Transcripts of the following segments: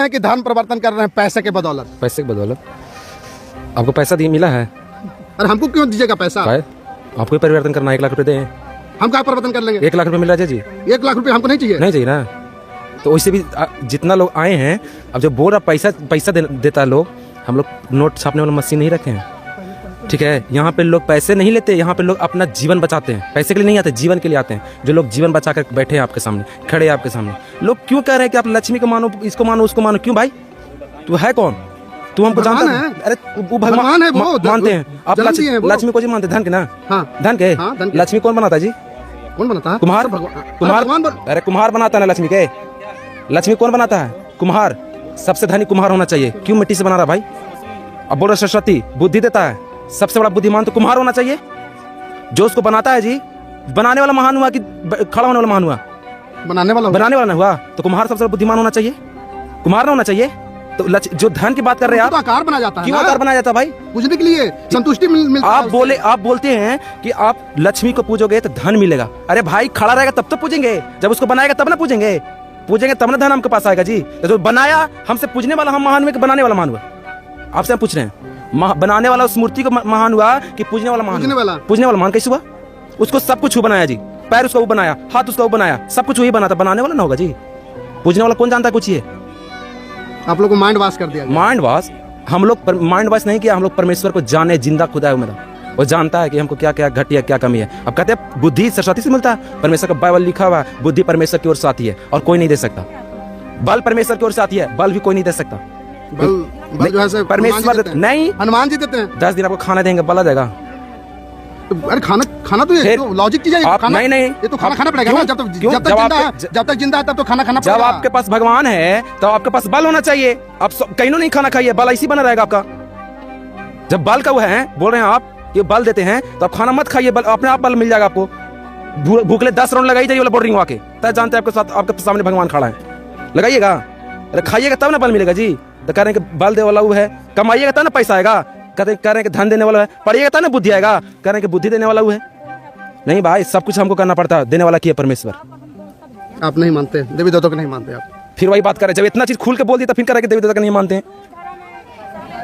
हैं कि धर्म परिवर्तन कर रहे हैं पैसे के बदौलत? पैसे की बदौलत? आपको पैसा दिए मिला है? अरे हमको क्यों दीजिएगा पैसा? आपको परिवर्तन करना है, 1 लाख रुपए दें। हम क्या परिवर्तन कर लेंगे? 1 लाख रुपए मिला जी। 1 लाख रुपए हमको नहीं चाहिए। नहीं चाहिए ना, तो वैसे भी जितना लोग आए हैं, अब जो बोल रहा पैसा देता है लोग, हम लोग नोट छापने वाला मशीन नहीं रखे हैं, ठीक है। यहाँ पे लोग पैसे नहीं लेते, यहाँ पे लोग अपना जीवन बचाते हैं। पैसे के लिए नहीं आते, जीवन के लिए आते हैं। जो लोग जीवन बचा कर बैठे हैं आपके सामने, खड़े हैं आपके सामने, लोग क्यों कह रहे हैं कि आप लक्ष्मी को मानो, इसको मानो, उसको मानो? क्यों भाई? तू है कौन? तू हमको जानता है? अरे वो भगवान है, वो मानते हैं आप। लक्ष्मी को जी मानते, धन के ना? हाँ, धन के। लक्ष्मी कौन बनाता जी? कौन बनाता है? कुम्हार। अरे कुम्हार बनाता है ना लक्ष्मी के। लक्ष्मी कौन बनाता है? कुम्हार। सबसे धनी कुम्हार होना चाहिए। क्यों मिट्टी से बना रहा भाई? अब बोल रहा सरस्वती बुद्धि देता है, सबसे बड़ा बुद्धिमान तो कुम्हार होना चाहिए। जो उसको बनाता है जी, बनाने वाला महान हुआ कि खड़ा होने वाला महान हुआ? बनाने वाला ना हुआ, तो कुम्हार सबसे बुद्धिमान होना चाहिए, कुम्हार ना होना चाहिए। तो जो धन की बात कर रहे हैं आप, आकार बनाया जाता है। क्यों आकार बनाया जाता है भाई? पूजने के लिए, संतुष्टि मिलती है। आप बोलते हैं कि आप लक्ष्मी को पूजोगे तो धन मिलेगा। अरे भाई खड़ा रहेगा तब तो पूजेंगे, जब उसको बनाएगा तब ना पूजेंगे तब ना धन हमके पास आएगा जी। तो बनाया हमसे पूजने वाला हम महान हुए कि बनाने वाला महान हुआ? आपसे हम पूछ रहे हैं, बनाने वाला उस मूर्ति को महान हुआ कि पूजने वाला महान? पूजने वाला महान कैसे हुआ? उसको सब कुछ बनाया जी, पैर उसका वो बनाया, हाथ उसका वो बनाया, सब कुछ वही बनाता, बनाने वाला ना होगा जी। पूजने वाला कौन जानता है कुछ? ये आप लोग को माइंड वॉश कर दिया। Mind wash? हम लोग माइंड वॉश नहीं किया, हम लोग परमेश्वर को जाने, जिंदा खुदा है मेरा, वो जानता है कि हमको क्या क्या घटी है, क्या कमी है। अब कहते हैं बुद्धि सरस्वती से मिलता है, परमेश्वर का बाइबल लिखा हुआ है, बुद्धि परमेश्वर की ओर से आती है और कोई नहीं दे सकता। बल परमेश्वर की ओर से आती है, बल भी कोई नहीं दे सकता। बल जो है परमेश्वर नहीं, हनुमान जी देते हैं। 10 दिन आपको खाना देंगे, बल आ जाएगा। अरे खाना तो ये लॉजिक चीज है। नहीं ये तो खाना पड़ेगा ना, जब तक जिंदा है तब तो खाना पड़ेगा। जब आपके पास भगवान है तो आपके पास बल होना चाहिए। आप कहीं नहीं खाना खाइए, बल ऐसी बना रहेगा आपका। जब बल का वो है, बोल रहे हैं आप ये बल देते हैं, तो आप खाना मत खाइए, बल अपने आप बल मिल जाएगा आपको। भूखले 10 राउंड लगाई जाइए वाला बोर्डिंग आके, तब जानते हैं आपके साथ, आपके सामने भगवान खड़ा है, लगाइएगा। अरे खाइएगा तब ना बल मिलेगा जी। तो कह रहे हैं कि बल दे वाला वो है, कमाइएगा तब ना पैसा आएगा। कह रहे हैं कि धन देने वाला है, पढ़िएगा तब ना बुद्धि आएगा। कह रहे हैं कि बुद्धि देने वाला वो है। नहीं भाई, सब कुछ हमको करना पड़ता है, देने वाला की है परमेश्वर। आप नहीं मानते, देवी देवता को नहीं मानते आप। फिर वही बात करें, जब इतना चीज खुल के बोल दी तो फिर कह रहे हैं कि देवी देवता को नहीं मानते हैं।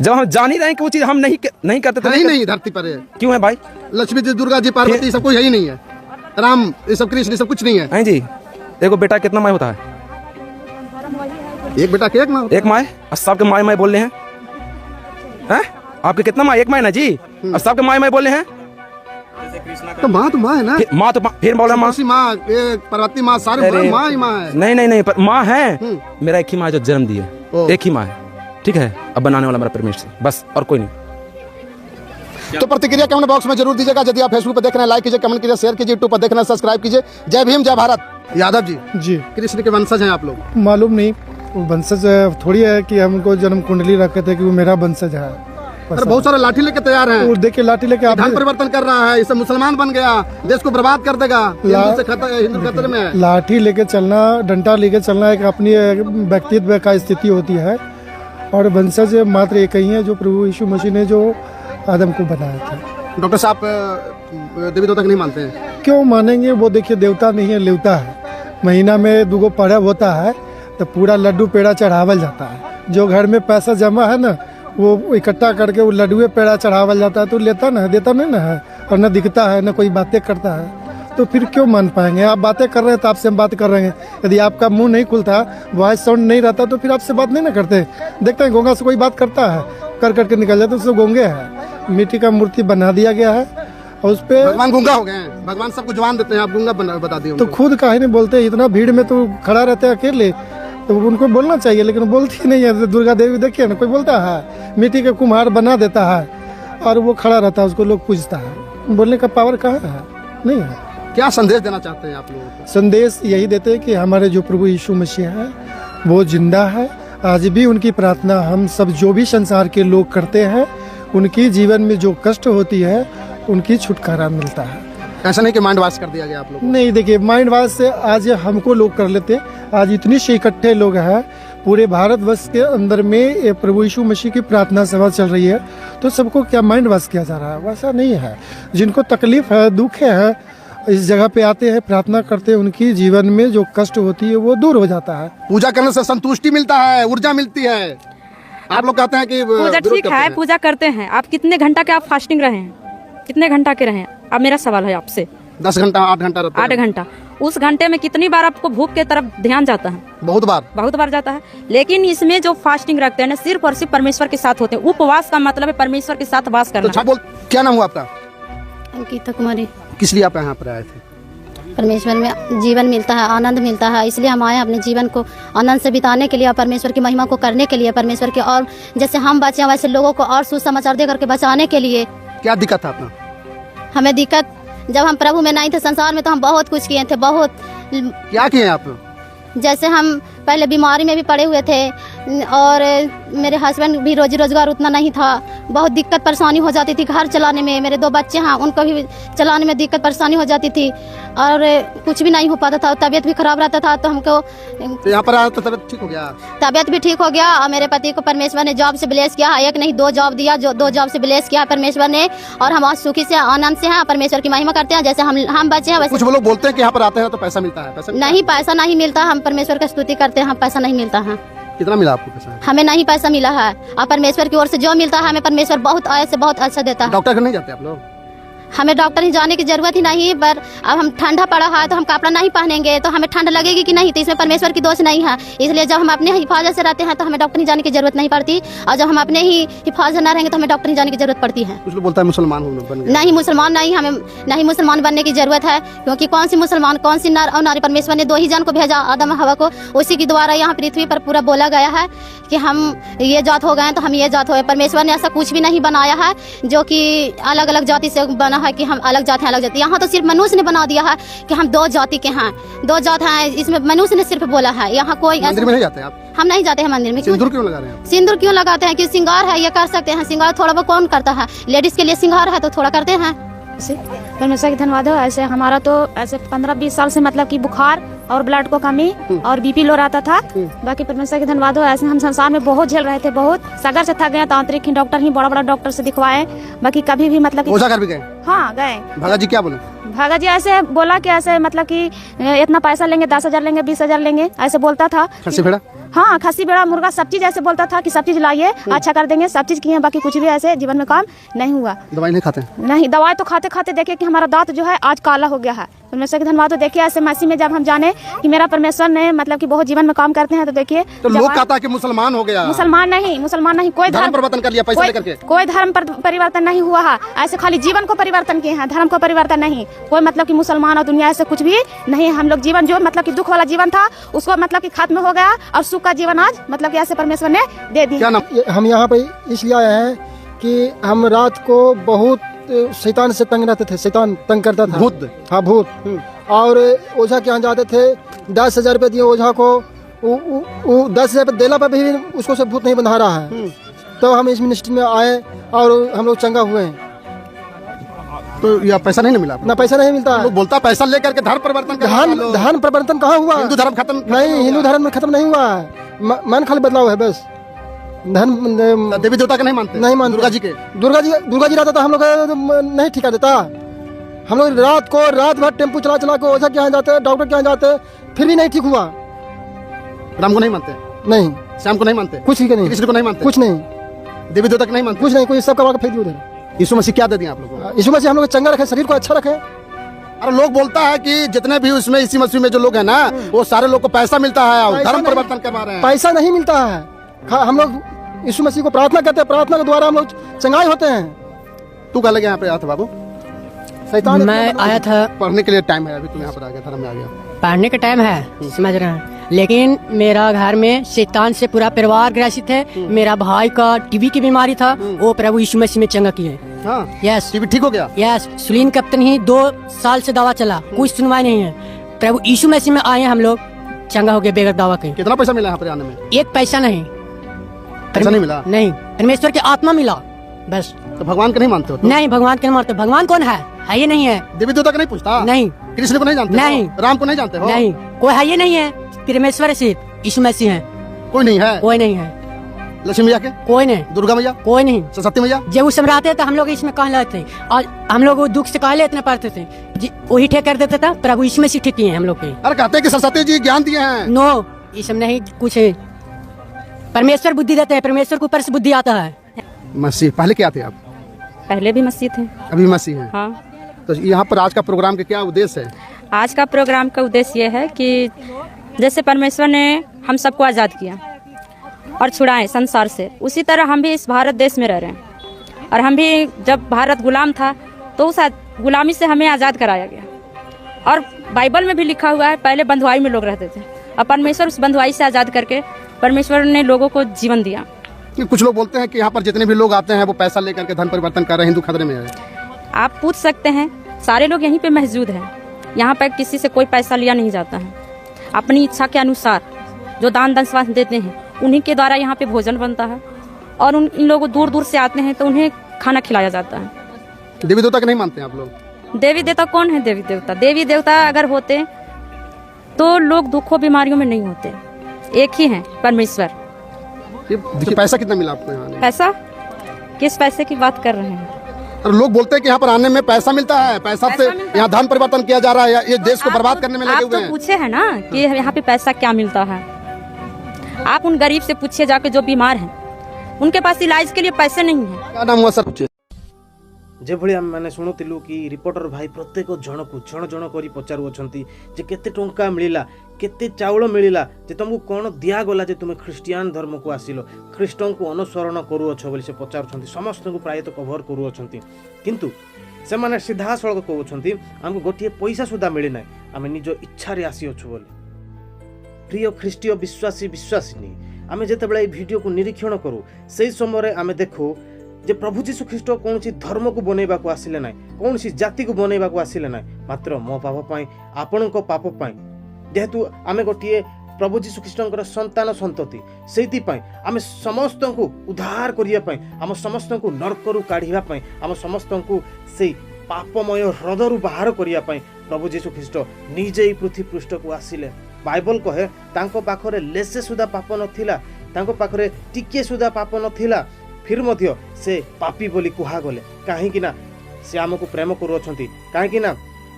जब हम जान ही रहे हैं कि वो चीज हम नहीं करते तो नहीं धरती पर है। क्यों है भाई? लक्ष्मी जी, दुर्गा जी, पार्वती सब कुछ यही नहीं है। राम, ये सब कृष्ण, सब कुछ नहीं है जी। देखो बेटा कितना माय होता है? एक बेटा के एक माय। अब सबके माय बोल रहे हैं। आपके कितना माय? एक माय ना जी। अब सबके माय बोल रहे हैं। तो माँ है ना। माँ तो फिर बोल रहे हैं माँ, पार्वती माँ, सारे माँ ही माँ है। नहीं माँ है। मेरा एक ही माँ जो जन्म दी है, एक ही माँ है, ठीक है। अब बनाने वाला मेरा परमेश्वर, बस, और कोई नहीं। तो प्रतिक्रिया कमेंट बॉक्स में जरूर दीजिएगा। यदि आप फेसबुक पर देख रहे हैं, लाइक कीजिए, कमेंट कीजिए, शेयर कीजिए, यूट्यूब पर देख रहे हैं, सब्सक्राइब कीजिए। जय भीम, जय भारत। यादव जी कृष्ण के वंशज हैं आप लोग? मालूम नहीं, वंशज थोड़ी है कि हमको जन्म कुंडली रखे थे कि वो मेरा वंशज है। अरे बहुत सारे लाठी लेके तैयार हैं। और देखिए लाठी लेके धर्म परिवर्तन कर रहा है, इससे मुसलमान बन गया, देश को बर्बाद कर देगा, हिंदू खतरे में है। लाठी लेके चलना, डंडा लेके चलना एक अपनी व्यक्तित्व का स्थिति होती है। और वंशज मात्र एक ही है जो प्रभु यीशु मसीह ने जो आदम को बनाया था। डॉक्टर साहब देवी देवता नहीं मानते हैं? क्यों मानेंगे? वो देखिए देवता नहीं है, लेवता है। महीना में 2 पर्व होता है तो पूरा लड्डू पेड़ा चढ़ावल जाता है। जो घर में पैसा जमा है ना, वो इकट्ठा करके वो लड्डुए पेड़ा चढ़ावल जाता है। तो लेता ना, देता नहीं ना है, और न दिखता है, न कोई बातें करता है, तो फिर क्यों मान पाएंगे? आप बातें कर रहे हैं तो आपसे हम बात कर रहे हैं। यदि आपका मुंह नहीं खुलता, वॉइस साउंड नहीं रहता, तो फिर आपसे बात नहीं ना करते। देखते हैं गोंगा से कोई बात करता है, कर करके निकल जाते, उसको गोंगे है। मिट्टी का मूर्ति बना दिया गया है और उस पे भगवान गूंगा हो गए हैं। भगवान सबको जवान देते हैं, आप गूंगा बता दिए। तो खुद काहे नहीं बोलते? इतना भीड़ में तो खड़ा रहते हैं अकेले, तो उनको बोलना चाहिए, लेकिन बोलती नहीं है। दुर्गा देवी देखिए ना, कोई बोलता है? मिट्टी का कुम्हार बना देता है और वो खड़ा रहता है, उसको लोग पूजता है। बोलने का पावर कहाँ है? नहीं है। क्या संदेश देना चाहते हैं आप लोगों को? संदेश यही देते हैं कि हमारे जो प्रभु यीशु मसीह है वो जिंदा है। आज भी उनकी प्रार्थना हम सब जो भी संसार के लोग करते हैं, उनकी जीवन में जो कष्ट होती है, उनकी छुटकारा मिलता है। ऐसा नहीं कि माइंड वॉश कर दिया गया आप लोग? नहीं, देखिए माइंड वॉश से आज हमको लोग कर लेते। आज इतनी से इकट्ठे लोग हैं पूरे भारतवर्ष के अंदर में, प्रभु यीशु मसीह की प्रार्थना सभा चल रही है, तो सबको क्या माइंड वॉश किया जा रहा है? वैसा नहीं है। जिनको तकलीफ है, दुख है, इस जगह पे आते हैं, प्रार्थना करते हैं, उनकी जीवन में जो कष्ट होती है वो दूर हो जाता है। पूजा करने से संतुष्टि मिलता है, ऊर्जा मिलती है। आप लोग कहते हैं कि पूजा विरोध ठीक करते है, हैं। पूजा करते हैं। आप कितने घंटा के आप फास्टिंग रहे हैं, कितने घंटा के रहे हैं? अब मेरा सवाल है आपसे। 10 घंटा 8 घंटा रहते 8 हैं। घंटा। उस घंटे में कितनी बार आपको भूख के तरफ ध्यान जाता है? बहुत बार। बहुत बार जाता है। लेकिन इसमें जो फास्टिंग रखते हैं ना, सिर्फ और सिर्फ परमेश्वर के साथ होते हैं। उपवास का मतलब है परमेश्वर के साथ वास तो करना। अच्छा बोल, क्या नाम हुआ आपका? अंकिता कुमारी। किस लिए आप यहाँ पर आए थे? परमेश्वर में जीवन मिलता है, आनंद मिलता है, इसलिए हम आए हैं अपने जीवन को आनंद से बिताने के लिए और परमेश्वर की महिमा को करने के लिए, परमेश्वर के और जैसे हम बचे हैं वैसे लोगों को और सुसमाचार दे करके बचाने के लिए। क्या दिक्कत था अपना? हमें दिक्कत, जब हम प्रभु में नहीं थे संसार में, तो हम बहुत कुछ किए थे, बहुत। क्या किए आप? जैसे हम पहले बीमारी में भी पड़े हुए थे और मेरे हस्बैंड भी रोजी रोजगार उतना नहीं था, बहुत दिक्कत परेशानी हो जाती थी घर चलाने में। मेरे 2 बच्चे हैं, उनको भी चलाने में दिक्कत परेशानी हो जाती थी और कुछ भी नहीं हो पाता था, तबीयत भी खराब रहता था। तो हमको तो यहाँ पर आया तो तबीयत ठीक हो गया? तबीयत भी ठीक हो गया और मेरे पति को परमेश्वर ने जॉब से ब्लेस किया है। 1 नहीं 2 जॉब दिया, जो 2 जॉब से ब्लेस किया है परमेश्वर ने, और हम आज सुखी से आनंद से हैं, परमेश्वर की महिमा करते हैं। जैसे हम बचे हैं वैसे कुछ लोग बोलते हैं कि यहाँ पर आते हैं तो पैसा मिलता है। पैसा मिलता नहीं, पैसा नहीं मिलता। हम परमेश्वर का स्तुति करते हैं, पैसा नहीं मिलता है। है? कितना मिला आपको पैसा? हमें नहीं पैसा मिला है, और परमेश्वर की ओर से जो मिलता है हमें परमेश्वर बहुत आय से बहुत अच्छा देता है। डॉक्टर घर नहीं जाते आप लोग? हमें डॉक्टर ही जाने की जरूरत ही नहीं, पर अब हम ठंडा पड़ा है तो हम कपड़ा नहीं पहनेंगे तो हमें ठंड लगेगी कि नहीं, तो इसमें परमेश्वर की दोष नहीं है। इसलिए जब हम अपने हिफाजत से रहते हैं तो हमें डॉक्टर ही जाने की जरूरत नहीं पड़ती, और जब हम अपने ही हिफाजत न रहेंगे तो हमें डॉक्टर ही जाने की जरूरत पड़ती है। कुछ लोग बोलता है मुसलमान बन गए। नहीं, मुसलमान नहीं, हमें नहीं मुसलमान बनने की जरूरत है, क्योंकि कौन सी मुसलमान, कौन सी नर और नारी, परमेश्वर ने 2 ही जन को भेजा, आदम और हवा को। उसी के द्वारा यहाँ पृथ्वी पर पूरा बोला गया है कि हम ये जात हो गए तो हम ये जात हो गए। परमेश्वर ने ऐसा कुछ भी नहीं बनाया है जो कि अलग अलग जाति से बना है कि हम अलग जाति हैं, अलग जाति। यहाँ तो सिर्फ मनुष्य ने बना दिया है कि हम 2 जाति के हैं, 2 जात हैं, इसमें मनुष्य ने सिर्फ बोला है। यहाँ कोई मंदिर में नहीं जाते आप? हम नहीं जाते हैं मंदिर में। सिंदूर क्यों लगा रहे हैं? सिंदूर क्यों लगाते हैं कि श्रृंगार है, ये कर सकते हैं। श्रृंगार थोड़ा बहुत कौन करता है, लेडीज के लिए श्रृंगार है तो थोड़ा करते हैं। परमेश्वर की धन्यवाद हो। ऐसे हमारा तो ऐसे 15-20 साल से मतलब कि बुखार और ब्लड को कमी और बीपी लो रहता था। बाकी परमेश्वर की धन्यवाद हो। ऐसे हम संसार में बहुत झेल रहे थे, बहुत सगर से थक गए, तांत्रिक ही डॉक्टर ही बड़ा डॉक्टर से दिखवाए, बाकी कभी भी मतलब ओझा घर भी गए? हाँ गए। भगत जी क्या बोले? भागा जी ऐसे बोला कि ऐसे मतलब कि इतना पैसा लेंगे, 10,000 लेंगे, 20,000 लेंगे, ऐसे बोलता था। खस्सी भेड़ा? हाँ, खस्सी बेड़ा मुर्गा सब चीज ऐसे बोलता था कि सब चीज लाइए, अच्छा कर देंगे, सब चीज किए, बाकी कुछ भी ऐसे जीवन में काम नहीं हुआ। दवाई नहीं खाते? नहीं, दवाई तो खाते खाते देखिए कि हमारा दांत जो है आज काला हो गया है। परमेश्वर की धन्यवाद। तो देखिए ऐसे मसीह में जब हम जाने कि मेरा परमेश्वर ने मतलब कि बहुत जीवन में काम करते हैं, तो देखिए तो लोग कहता है कि मुसलमान हो गया। मुसलमान नहीं, कोई धर्म परिवर्तन कर लिया पैसा लेकर के? कोई धर्म परिवर्तन नहीं हुआ है। ऐसे खाली जीवन को परिवर्तन किए हैं, धर्म को परिवर्तन नहीं। कोई मतलब कि मुसलमान और दुनिया ऐसे कुछ भी नहीं। हम लोग जीवन जो मतलब कि दुख वाला जीवन था उसको मतलब कि खत्म हो गया, और सुख का जीवन आज मतलब कि ऐसे परमेश्वर ने दे दी। हम यहाँ पे इसलिए आए हैं कि हम रात को बहुत शैतान से तंग रहते थे, शैतान तंग करता था। भूत? हाँ, भूत। और ओझा के यहाँ जाते थे, 10,000 रुपये दिए ओझा को, 10,000 रुपये देला पर भी उसको से भूत नहीं बंधा रहा है। तो हम इस मिनिस्ट्री में आए और हम लोग चंगा हुए हैं। तो यह पैसा नहीं मिला? ना पैसा नहीं मिलता है। लोग बोलता पैसा लेकर के धर्म परिवर्तन कर लो। धर्म परिवर्तन कहाँ हुआ? हिंदू धर्म खत्म नहीं, हिंदू धर्म में खत्म नहीं हुआ है, मन खाली बदलाव है बस। धर्म देवी देवता का नहीं मानते? नहीं मानते। दुर्गा जी के? दुर्गा जी रहता था, हम लोग नहीं ठिका देता। हम लोग रात भर टेम्पू चला के ओझा के यहाँ जाते, डॉक्टर के यहाँ जाते, फिर भी नहीं ठीक हुआ। राम को नहीं मानते? नहीं। श्याम को नहीं मानते? कुछ भी नहीं। कृष्ण को नहीं मानते? कुछ नहीं। देवी देवता को नहीं मानते? कुछ नहीं, कोई सब करवा के फेंक दिया उधर। यीशु मसीह क्या दे दिया आप लोगों को? यीशु मसीह हम लोग चंगा रखे, शरीर को अच्छा रखे। अरे लोग बोलता है कि जितने भी उसमें इसी मसीह में जो लोग हैं ना, वो सारे लोग को पैसा मिलता है और धर्म परिवर्तन करवा रहे हैं। पैसा नहीं मिलता है, हम लोग यीशु मसीह को प्रार्थना करते हैं, प्रार्थना के द्वारा हम लोग चंगाई होते हैं। तू कह लगे यहाँ पे आया था बाबू? शैतान मैं आया था पढ़ने के लिए, टाइम है अभी, तू यहाँ पर आ गया, धर्म में आ गया। पढ़ने का टाइम है, समझ रहे हैं, लेकिन मेरा घर में शैतान से पूरा परिवार ग्रसित है। मेरा भाई का टीबी की बीमारी था, वो प्रभु यीशु मसीह में चंगा किए। हाँ, यस, टीबी ठीक हो गया? यस, सुलीन कप्तन ही 2 साल से दवा चला, कुछ सुनवाई नहीं है। प्रभु यीशु मसीह में आए हम लोग, चंगा हो गए बगैर दवा के। कितना पैसा मिला यहाँ पर आने में? 1 पैसा नहीं। पैसा नहीं मिला? नहीं, परमेश्वर की आत्मा मिला बस। तो भगवान को नहीं मानते हो? नहीं, भगवान के नहीं मानते। भगवान कौन है ये नहीं है। देवी देवता को नहीं पूछता? नहीं। कृष्ण को नहीं जानते? नहीं। राम को नहीं जानते हो? नहीं, कोई है ये नहीं है। परमेश्वर सिर्फ यीशु मसीह है, कोई नहीं है? कोई नहीं है। लक्ष्मी मैया के, कोई नहीं, दुर्गा मैया, कोई नहीं। सरस्वती मैया, जब उस समय आते तो हम लोग इसमें कह लेते थे और हम लोग वो दुख से कहले इतने पढ़ते थे वही ठीक कर देता था। प्रभु यीशु मसीह ठीक किए हैं हम लोग के। अरे कहते हैं कि सरस्वती जी ज्ञान दिए हैं। नो, इसमें नहीं कुछ है। परमेश्वर बुद्धि देते हैं, परमेश्वर के ऊपर से बुद्धि आता है। मसीह पहले क्या थे आप? पहले भी मसीह थे। अभी मसीह हैं। हाँ। तो यहाँ पर आज का प्रोग्राम का क्या उद्देश्य है? आज का प्रोग्राम का उद्देश्य ये है कि जैसे परमेश्वर ने हम सबको आज़ाद किया और छुड़ाए संसार से, उसी तरह हम भी इस भारत देश में रह रहे हैं। और हम भी जब भारत गुलाम था तो उस गुलामी से हमें आज़ाद कराया गया। और बाइबल में भी लिखा हुआ है पहले बंधुआई में लोग रहते थे और परमेश्वर उस बंधुआई से आज़ाद करके परमेश्वर ने लोगों को जीवन दिया। कि कुछ लोग बोलते हैं कि यहाँ पर जितने भी लोग आते हैं वो पैसा लेकर के धन परिवर्तन कर रहे हैं, हिंदू खतरे में है। आप पूछ सकते हैं, सारे लोग यहीं पे मौजूद हैं। यहाँ पर किसी से कोई पैसा लिया नहीं जाता है। अपनी इच्छा के अनुसार जो दान दशवास देते हैं उन्हीं के द्वारा यहाँ पे भोजन बनता है और इन लोग दूर दूर से आते हैं तो उन्हें खाना खिलाया जाता है। देवी देवता के नहीं मानते हैं आप लोग? देवी देवता कौन है? देवी देवता, देवी देवता अगर होते तो लोग दुखों बीमारियों में नहीं होते। एक ही है परमेश्वर। ये देखिए पैसा कितना मिला आपको यहाँ आने? पैसा? किस पैसे की बात कर रहे हैं? और लोग बोलते हैं कि यहाँ पर आने में पैसा मिलता है, पैसा से यहाँ धन परिवर्तन किया जा रहा है, ये देश को बर्बाद करने में लगे हुए हैं। आप तो पूछे है ना कि यहाँ पे पैसा क्या मिलता है। आप उन गरीब से पूछिए जाके जो बीमार हैं, उनके पास इलाज के लिए पैसे नहीं है। क्या नाम हुआ सर? যেভাবে আমি শুণুলু কি রিপোর্टर ভাই প্রত্যেক জনকু জন জন করে পচারুচ্ছন্তি যে কেতে টঙ্কা মিলিলা, কেতে চাউল মিলিলা, যে তোমাকে কোণ দিয়াগলা যে তুমি খ্রিস্টিয়ান ধর্মকু আসিল, খ্রিস্টଙ୍କୁ অনুসরণ করুଅছ বলি সে পচারুচ্ছন্তি। সমস্তଙ୍କୁ প্রায়তঃ কভর করুଅছন্তি, কিন্তু ସେମାନେ ସିଧାସଳଖ କହୁଛନ୍ତି ଆମକୁ ଗୋଟିଏ ପଇସା ସୁଦ୍ଧା ମିଳିନାହିଁ, ଆମେ ନିଜ ଇଚ୍ଛାରେ ଆସିଅଛୁ ବୋଲି। ପ୍ରିୟ ଖ୍ରୀଷ୍ଟୀୟ ବିଶ୍ୱାସୀ ବିଶ୍ୱାସିନୀ, ଆମେ ଯେତେବେଳେ ଏହି ଭିଡ଼ିଓକୁ ନିରୀକ୍ଷଣ କରୁ ସେହି ସମୟରେ ଆମେ ଦେଖୁ ଯେ ପ୍ରଭୁ ଯୀଶୁ ଖ୍ରୀଷ୍ଟ କୌଣସି ଧର୍ମକୁ ବନେଇବାକୁ ଆସିଲେ ନାହିଁ, କୌଣସି ଜାତିକୁ ବନେଇବାକୁ ଆସିଲେ ନାହିଁ, ମାତ୍ର ମୋ ପାପ ପାଇଁ, ଆପଣଙ୍କ ପାପ ପାଇଁ। ଯେହେତୁ ଆମେ ଗୋଟିଏ ପ୍ରଭୁ ଯୀଶୁ ଖ୍ରୀଷ୍ଟଙ୍କର ସନ୍ତାନ ସନ୍ତତି, ସେଇଥିପାଇଁ ଆମେ ସମସ୍ତଙ୍କୁ ଉଦ୍ଧାର କରିବା ପାଇଁ, ଆମ ସମସ୍ତଙ୍କୁ ନର୍କରୁ କାଢ଼ିବା ପାଇଁ, ଆମ ସମସ୍ତଙ୍କୁ ସେଇ ପାପମୟ ହ୍ରଦରୁ ବାହାର କରିବା ପାଇଁ ପ୍ରଭୁ ଯୀଶୁ ଖ୍ରୀଷ୍ଟ ନିଜେ ଏହି ପୃଥିବୀ ପୃଷ୍ଠକୁ ଆସିଲେ। ବାଇବଲ କହେ ତାଙ୍କ ପାଖରେ ଲେସେ ସୁଦ୍ଧା ପାପ ନଥିଲା, ତାଙ୍କ ପାଖରେ ଟିକିଏ ସୁଦ୍ଧା ପାପ ନଥିଲା, फिर मध्य से पापी बोली कुहागले। कहीं से आमको प्रेम करुँच, कहीं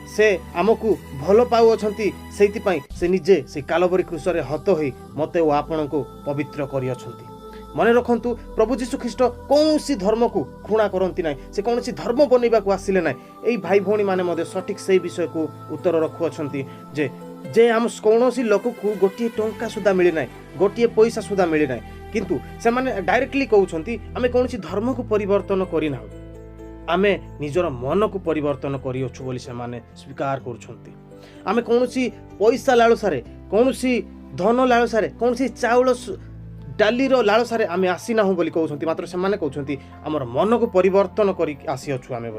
से आमको भल पाऊँच, से निजे से कालवरी क्रूसरे हत हो मते और आपण को पवित्र कर। मन रखु प्रभु जीशु ख्रीस्ट कौन सी धर्म को घृणा करती ना, से कौन सी धर्म बनइबा को आसिले ना। यही भाई भौणी मैंने सठिक से विषय को उत्तर रखुअछंती जे आम कौन सी लोक को गोटे टंका सुधा मिली ना, गोटे पैसा सुधा मिली ना, किंतु से माने डायरेक्टली कहउछंती आमे कौन सी धर्म को परिवर्तन करिना, आमे निजर मन को परिवर्तन करियोछु बोली से माने स्वीकार करूछंती। आमे कौन सी पैसा लालसारे, कौन सी धन लालसारे, कौन सी चाउल डाली लालसारे आमे आसीना हूँ बोली कहउछंती, मात्र से माने कहउछंती हमर मन को परिवर्तन करी आसी अछु आमे।